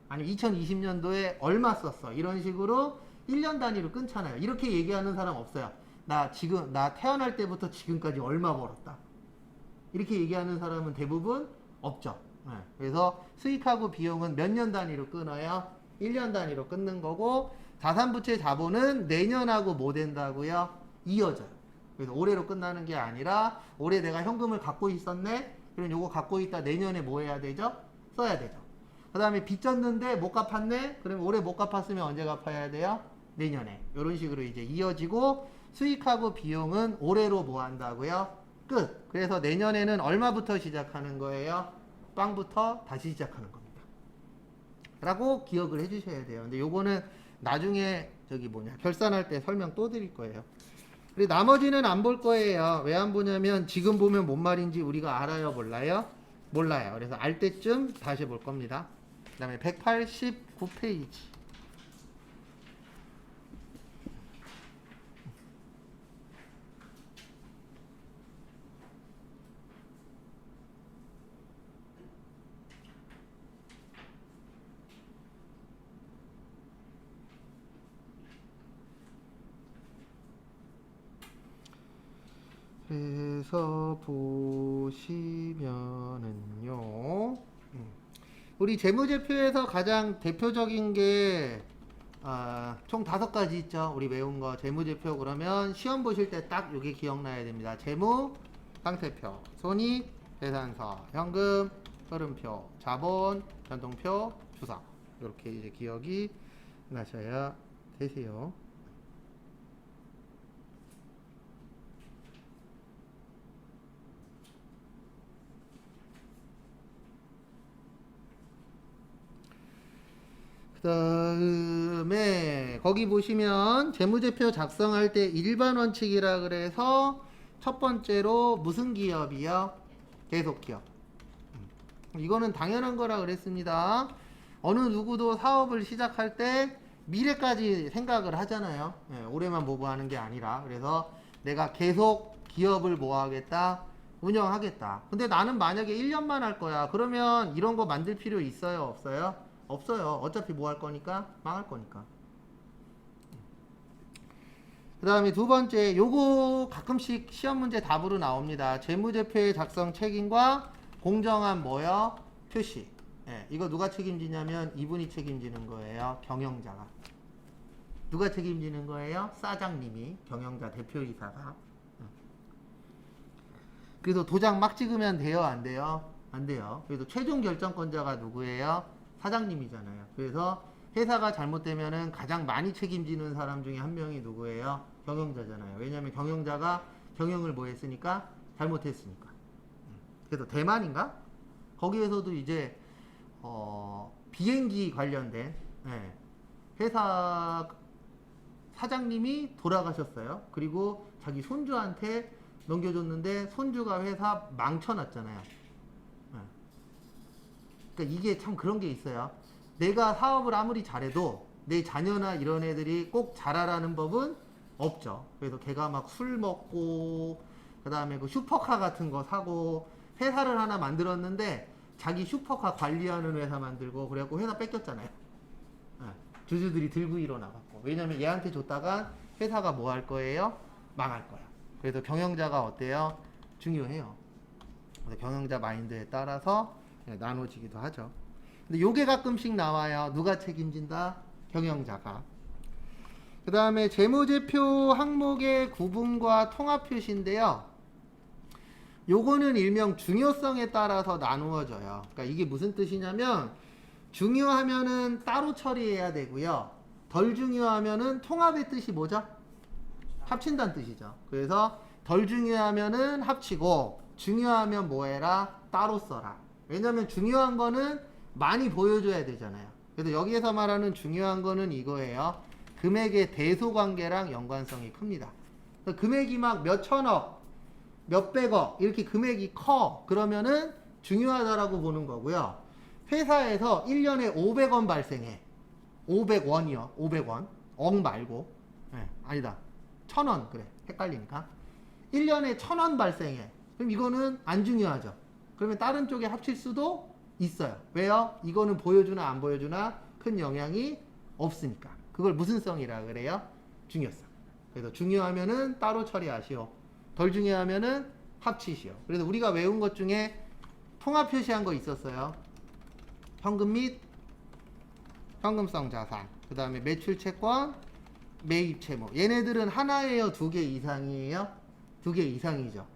아니면 2020년도에 얼마 썼어. 이런 식으로 1년 단위로 끊잖아요. 이렇게 얘기하는 사람 없어요. 나 태어날 때부터 지금까지 얼마 벌었다. 이렇게 얘기하는 사람은 대부분 없죠. 그래서 수익하고 비용은 몇 년 단위로 끊어요? 1년 단위로 끊는 거고, 자산부채 자본은 내년하고 뭐 된다고요? 이어져요. 그래서 올해로 끝나는 게 아니라 올해 내가 현금을 갖고 있었네? 그럼 요거 갖고 있다 내년에 뭐 해야 되죠? 써야 되죠. 그 다음에 빚 졌는데 못 갚았네? 그럼 올해 못 갚았으면 언제 갚아야 돼요? 내년에. 이런 식으로 이제 이어지고, 수익하고 비용은 올해로 뭐 한다고요? 끝. 그래서 내년에는 얼마부터 시작하는 거예요? 빵부터 다시 시작하는 겁니다. 라고 기억을 해주셔야 돼요. 근데 요거는 나중에 결산할 때 설명 또 드릴 거예요. 그리고 나머지는 안 볼 거예요. 왜 안 보냐면 지금 보면 뭔 말인지 우리가 알아요, 몰라요? 몰라요. 그래서 알 때쯤 다시 볼 겁니다. 그 다음에 189페이지. 그래서 보시면은요, 우리 재무제표에서 가장 대표적인 게 총 5가지 있죠. 우리 외운 거 재무제표. 그러면 시험 보실 때 딱 이게 기억나야 됩니다. 재무 상태표, 손익 계산서, 현금 흐름표, 자본 변동표, 주사. 이렇게 이제 기억이 나셔야 되세요. 그 다음에 거기 보시면 재무제표 작성할 때 일반 원칙이라 그래서 첫 번째로 무슨 기업이요? 계속기업. 이거는 당연한 거라 그랬습니다. 어느 누구도 사업을 시작할 때 미래까지 생각을 하잖아요. 올해만 보고 하는 게 아니라. 그래서 내가 계속 기업을 뭐 하겠다? 운영하겠다. 근데 나는 만약에 1년만 할 거야. 그러면 이런 거 만들 필요 있어요? 없어요? 없어요. 어차피 뭐 할 거니까? 망할 거니까. 그 다음에 두 번째, 요거 가끔씩 시험 문제 답으로 나옵니다. 재무제표의 작성 책임과 공정한 뭐요? 표시. 이거 누가 책임지냐면 이분이 책임지는 거예요. 경영자가. 누가 책임지는 거예요? 사장님이, 경영자 대표이사가. 그래서 도장 막 찍으면 돼요? 안 돼요? 안 돼요. 그래서 최종 결정권자가 누구예요? 사장님이잖아요. 그래서 회사가 잘못되면은 가장 많이 책임지는 사람 중에 한 명이 누구예요? 경영자잖아요. 왜냐하면 경영자가 경영을 뭐 했으니까? 잘못했으니까. 그래서 대만인가? 거기에서도 이제 비행기 관련된 회사 사장님이 돌아가셨어요. 그리고 자기 손주한테 넘겨줬는데 손주가 회사 망쳐놨잖아요. 그러니까 이게 참 그런 게 있어요. 내가 사업을 아무리 잘해도 내 자녀나 이런 애들이 꼭 잘하라는 법은 없죠. 그래서 걔가 막 술 먹고 그 다음에 그 슈퍼카 같은 거 사고 회사를 하나 만들었는데 자기 슈퍼카 관리하는 회사 만들고 그래갖고 회사 뺏겼잖아요. 주주들이 들고 일어나갖고. 왜냐면 얘한테 줬다가 회사가 뭐 할 거예요? 망할 거야. 그래서 경영자가 어때요? 중요해요. 그래서 경영자 마인드에 따라서 나눠지기도 하죠. 근데 요게 가끔씩 나와요. 누가 책임진다? 경영자가. 그 다음에 재무제표 항목의 구분과 통합 표시인데요. 요거는 일명 중요성에 따라서 나누어져요. 그러니까 이게 무슨 뜻이냐면 중요하면은 따로 처리해야 되고요. 덜 중요하면은 통합의 뜻이 뭐죠? 합친다는 뜻이죠. 그래서 덜 중요하면은 합치고 중요하면 뭐 해라? 따로 써라. 왜냐면 중요한 거는 많이 보여줘야 되잖아요. 그래서 여기에서 말하는 중요한 거는 이거예요. 금액의 대소관계랑 연관성이 큽니다. 금액이 막 몇천억, 몇백억 이렇게 금액이 커. 그러면은 중요하다라고 보는 거고요. 회사에서 1년에 500원 발생해. 500원이요. 500원. 억 말고. 아니다. 1000원. 그래. 헷갈리니까. 1년에 1000원 발생해. 그럼 이거는 안 중요하죠. 그러면 다른 쪽에 합칠 수도 있어요. 왜요? 이거는 보여주나 안 보여주나 큰 영향이 없으니까. 그걸 무슨 성이라 그래요? 중요성. 그래서 중요하면은 따로 처리하시오. 덜 중요하면은 합치시오. 그래서 우리가 외운 것 중에 통합 표시한 거 있었어요. 현금 및 현금성 자산. 그 다음에 매출 채권, 매입 채무. 얘네들은 하나예요? 2개 이상이에요? 2개 이상이죠.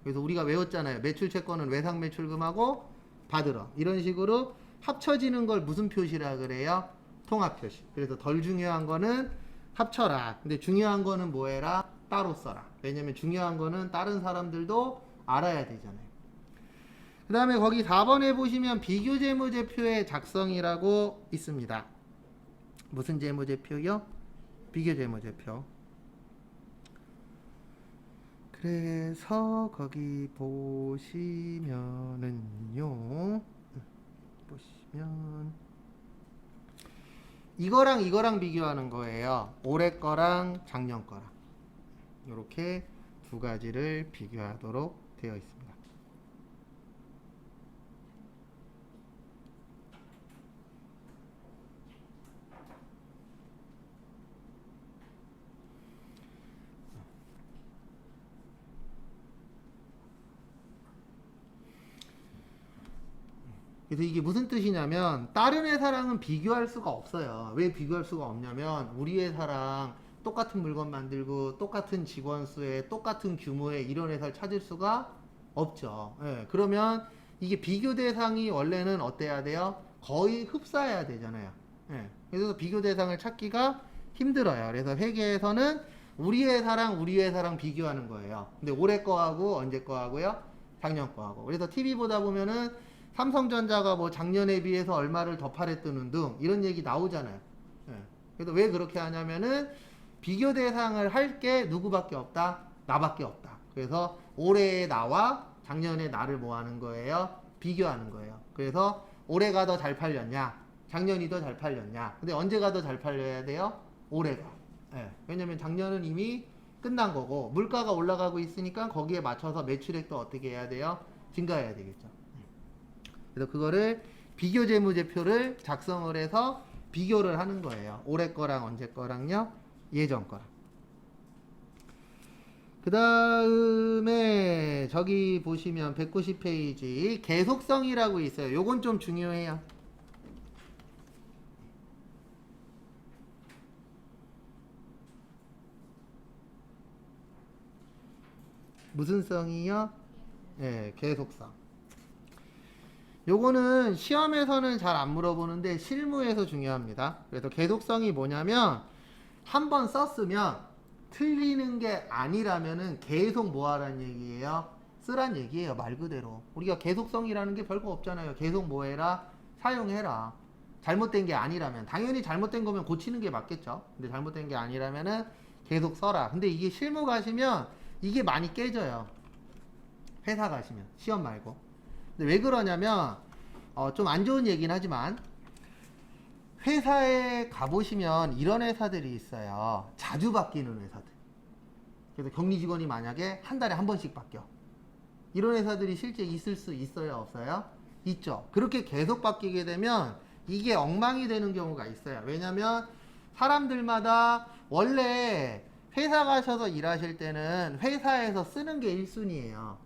그래서 우리가 외웠잖아요. 매출 채권은 외상 매출금하고 받으러. 이런 식으로 합쳐지는 걸 무슨 표시라 그래요? 통합 표시. 그래서 덜 중요한 거는 합쳐라. 근데 중요한 거는 뭐 해라? 따로 써라. 왜냐면 중요한 거는 다른 사람들도 알아야 되잖아요. 그 다음에 거기 4번에 보시면 비교재무제표의 작성이라고 있습니다. 무슨 재무제표요? 비교재무제표. 그래서 거기 보시면은요, 보시면 이거랑 이거랑 비교하는 거예요. 올해 거랑 작년 거랑. 이렇게 두 가지를 비교하도록 되어 있습니다. 그래서 이게 무슨 뜻이냐면 다른 회사랑은 비교할 수가 없어요. 왜 비교할 수가 없냐면 우리 회사랑 똑같은 물건 만들고 똑같은 직원 수에 똑같은 규모의 이런 회사를 찾을 수가 없죠. 예, 그러면 이게 비교 대상이 원래는 어때야 돼요? 거의 흡사해야 되잖아요. 예, 그래서 비교 대상을 찾기가 힘들어요. 그래서 회계에서는 우리 회사랑 비교하는 거예요. 근데 올해 거하고 언제 거하고요? 작년 거하고. 그래서 TV 보다 보면은 삼성전자가 뭐 작년에 비해서 얼마를 더 팔았다는 등 이런 얘기 나오잖아요. 예. 그래서 왜 그렇게 하냐면은 비교 대상을 할 게 누구밖에 없다? 나밖에 없다. 그래서 올해의 나와 작년의 나를 뭐 하는 거예요? 비교하는 거예요. 그래서 올해가 더 잘 팔렸냐? 작년이 더 잘 팔렸냐? 근데 언제가 더 잘 팔려야 돼요? 올해가. 예. 왜냐면 작년은 이미 끝난 거고 물가가 올라가고 있으니까 거기에 맞춰서 매출액도 어떻게 해야 돼요? 증가해야 되겠죠. 그래서 그거를 비교재무제표를 작성을 해서 비교를 하는 거예요. 올해 거랑 언제 거랑요? 예전 거랑. 그 다음에 저기 보시면 190페이지 계속성이라고 있어요. 요건 좀 중요해요. 무슨 성이요? 네, 계속성. 요거는 시험에서는 잘 안 물어보는데 실무에서 중요합니다. 그래서 계속성이 뭐냐면 한 번 썼으면 틀리는 게 아니라면은 계속 뭐 하라는 얘기예요? 쓰란 얘기예요. 말 그대로. 우리가 계속성이라는 게 별거 없잖아요. 계속 뭐 해라? 사용해라. 잘못된 게 아니라면 당연히 잘못된 거면 고치는 게 맞겠죠. 근데 잘못된 게 아니라면은 계속 써라. 근데 이게 실무 가시면 이게 많이 깨져요. 회사 가시면 시험 말고. 근데 왜 그러냐면 좀 안 좋은 얘기는 하지만 회사에 가보시면 이런 회사들이 있어요. 자주 바뀌는 회사들. 그래서 격리 직원이 만약에 한 달에 한 번씩 바뀌어. 이런 회사들이 실제 있을 수 있어요? 없어요? 있죠. 그렇게 계속 바뀌게 되면 이게 엉망이 되는 경우가 있어요. 왜냐면 사람들마다 원래 회사 가셔서 일하실 때는 회사에서 쓰는 게 1순위예요.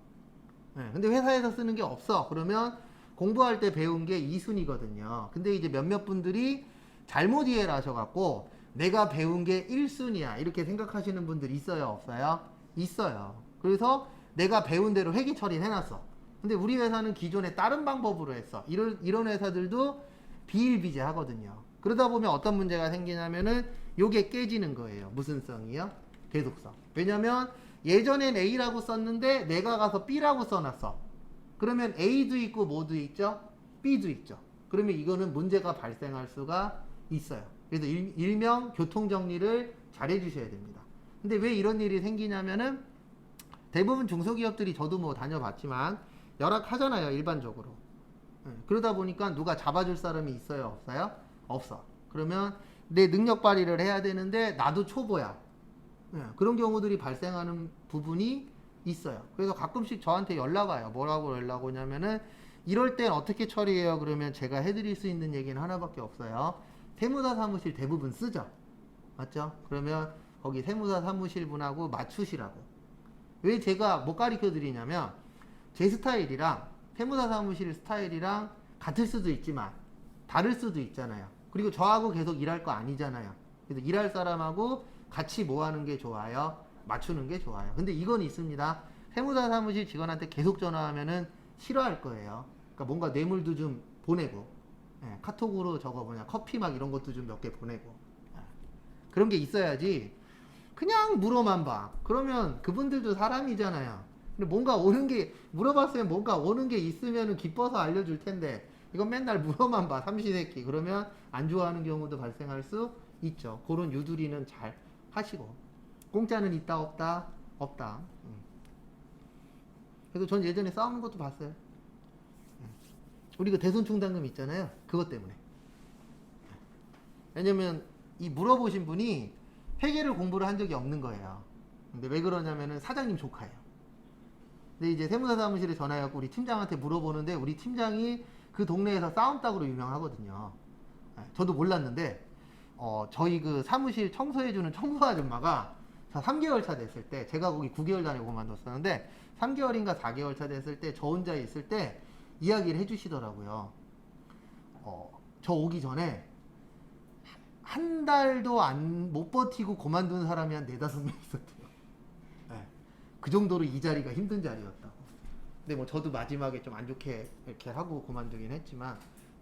네, 근데 회사에서 쓰는 게 없어. 그러면 공부할 때 배운 게 2순위거든요. 근데 이제 몇몇 분들이 잘못 이해를 하셔갖고 내가 배운 게 1순위야. 이렇게 생각하시는 분들 있어요? 없어요? 있어요. 그래서 내가 배운 대로 회계 처리를 해놨어. 근데 우리 회사는 기존에 다른 방법으로 했어. 이런 회사들도 비일비재 하거든요. 그러다 보면 어떤 문제가 생기냐면은 요게 깨지는 거예요. 무슨 성이요? 계속성. 왜냐면 예전엔 A라고 썼는데 내가 가서 B라고 써놨어. 그러면 A도 있고 뭐도 있죠? B도 있죠. 그러면 이거는 문제가 발생할 수가 있어요. 그래서 일명 교통정리를 잘 해주셔야 됩니다. 근데 왜 이런 일이 생기냐면은 대부분 중소기업들이 저도 뭐 다녀봤지만 열악하잖아요. 일반적으로. 그러다 보니까 누가 잡아줄 사람이 있어요? 없어요? 없어. 그러면 내 능력 발휘를 해야 되는데 나도 초보야. 그런 경우들이 발생하는 부분이 있어요. 그래서 가끔씩 저한테 연락 와요. 뭐라고 연락 오냐면은 이럴 땐 어떻게 처리해요? 그러면 제가 해드릴 수 있는 얘기는 하나밖에 없어요. 세무사 사무실 대부분 쓰죠. 맞죠? 그러면 거기 세무사 사무실 분하고 맞추시라고. 왜 제가 못 가르쳐 드리냐면 제 스타일이랑 세무사 사무실 스타일이랑 같을 수도 있지만 다를 수도 있잖아요. 그리고 저하고 계속 일할 거 아니잖아요. 그래서 일할 사람하고 같이 뭐 하는 게 좋아요? 맞추는 게 좋아요. 근데 이건 있습니다. 세무사 사무실 직원한테 계속 전화하면은 싫어할 거예요. 그러니까 뭔가 뇌물도 좀 보내고, 카톡으로 저거 뭐냐, 커피 막 이런 것도 좀 몇 개 보내고. 그런 게 있어야지. 그냥 물어만 봐. 그러면 그분들도 사람이잖아요. 근데 뭔가 오는 게, 물어봤으면 뭔가 오는 게 있으면 기뻐서 알려줄 텐데, 이건 맨날 물어만 봐, 삼시세끼. 그러면 안 좋아하는 경우도 발생할 수 있죠. 그런 유두리는 잘 하시고. 공짜는 있다, 없다? 없다. 그래서 전 예전에 싸우는 것도 봤어요. 우리 그 대손충당금 있잖아요. 그것 때문에. 왜냐면 이 물어보신 분이 회계를 공부를 한 적이 없는 거예요. 근데 왜 그러냐면은 사장님 조카예요. 근데 이제 세무사 사무실에 전화해갖고 우리 팀장한테 물어보는데 우리 팀장이 그 동네에서 싸움닭으로 유명하거든요. 저도 몰랐는데 저희 그 사무실 청소해주는 청소 아줌마가 저 3개월 차 됐을 때, 제가 거기 9개월 다니고 그만뒀었는데 3개월인가 4개월 차 됐을 때 저 혼자 있을 때 이야기를 해주시더라고요. 저 오기 전에 한 달도 못 버티고 그만둔 사람이 한 4-5명 있었대요. 네. 그 정도로 이 자리가 힘든 자리였다고. 근데 뭐 저도 마지막에 좀 안 좋게 이렇게 하고 그만두긴 했지만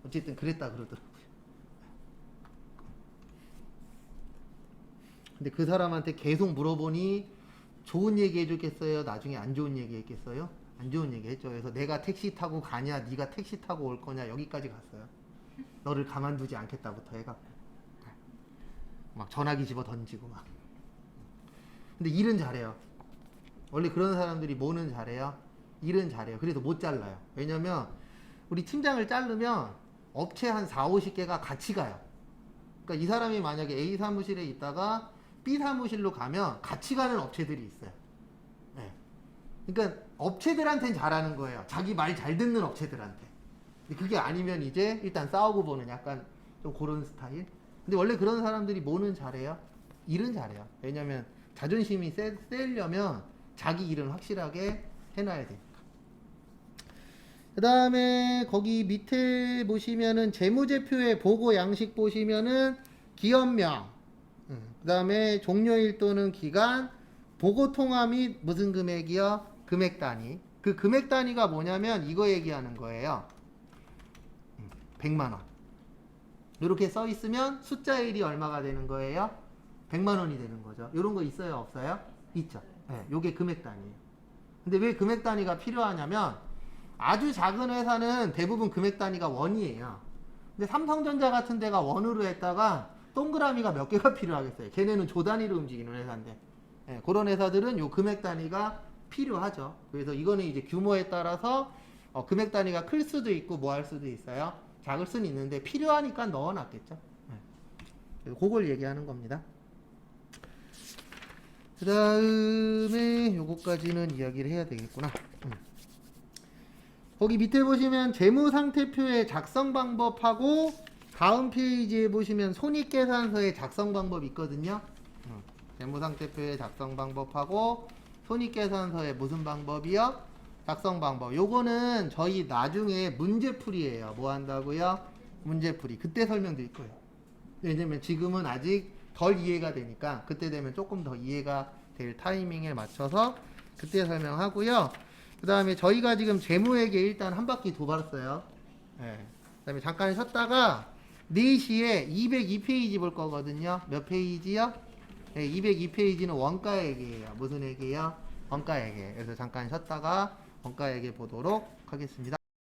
어쨌든 그랬다 그러더라고요. 근데 그 사람한테 계속 물어보니 좋은 얘기 해줬겠어요? 나중에 안 좋은 얘기 했겠어요? 안 좋은 얘기 했죠. 그래서 내가 택시 타고 가냐, 네가 택시 타고 올 거냐, 여기까지 갔어요. 너를 가만두지 않겠다부터 해갖고 막 전화기 집어 던지고 막. 근데 일은 잘해요. 원래 그런 사람들이 뭐는 잘해요? 일은 잘해요. 그래도 못 잘라요. 왜냐면 우리 팀장을 자르면 업체 한 40-50개가 같이 가요. 그러니까 이 사람이 만약에 A 사무실에 있다가 B 사무실로 가면 같이 가는 업체들이 있어요. 네. 그러니까 업체들한테는 잘하는 거예요. 자기 말 잘 듣는 업체들한테. 근데 그게 아니면 이제 일단 싸우고 보는 약간 좀 그런 스타일. 근데 원래 그런 사람들이 뭐는 잘해요? 일은 잘해요. 왜냐면 자존심이 세려면 자기 일은 확실하게 해놔야 되니까. 그 다음에 거기 밑에 보시면은 재무제표의 보고 양식 보시면은 기업명, 그 다음에 종료일 또는 기간, 보고 통화 및 무슨 금액이요? 금액 단위. 그 금액 단위가 뭐냐면 이거 얘기하는 거예요. 100만 원. 이렇게 써 있으면 숫자 1이 얼마가 되는 거예요? 100만 원이 되는 거죠. 이런 거 있어요? 없어요? 있죠. 네, 요게 금액 단위예요. 근데 왜 금액 단위가 필요하냐면 아주 작은 회사는 대부분 금액 단위가 원이에요. 근데 삼성전자 같은 데가 원으로 했다가 동그라미가 몇 개가 필요하겠어요. 걔네는 조 단위로 움직이는 회사인데. 네, 그런 회사들은 요 금액 단위가 필요하죠. 그래서 이거는 이제 규모에 따라서 금액 단위가 클 수도 있고 뭐 할 수도 있어요. 작을 수는 있는데 필요하니까 넣어놨겠죠. 네. 그래서 그걸 얘기하는 겁니다. 그 다음에 요거까지는 이야기를 해야 되겠구나. 거기 밑에 보시면 재무상태표의 작성 방법하고 다음 페이지에 보시면 손익계산서의 작성 방법이 있거든요. 재무상태표의 작성 방법하고 손익계산서의 무슨 방법이요? 작성 방법. 요거는 저희 나중에 문제풀이에요. 뭐 한다고요? 문제풀이. 그때 설명드릴 거예요. 왜냐면 지금은 아직 덜 이해가 되니까 그때 되면 조금 더 이해가 될 타이밍에 맞춰서 그때 설명하고요. 그 다음에 저희가 지금 재무회계 일단 한 바퀴 도봤어요. 네. 그 다음에 잠깐 쉬었다가 4시에 202페이지 볼 거거든요. 몇 페이지요? 네, 202페이지는 원가회계예요. 무슨 회계요? 원가회계. 그래서 잠깐 쉬었다가 원가회계 보도록 하겠습니다.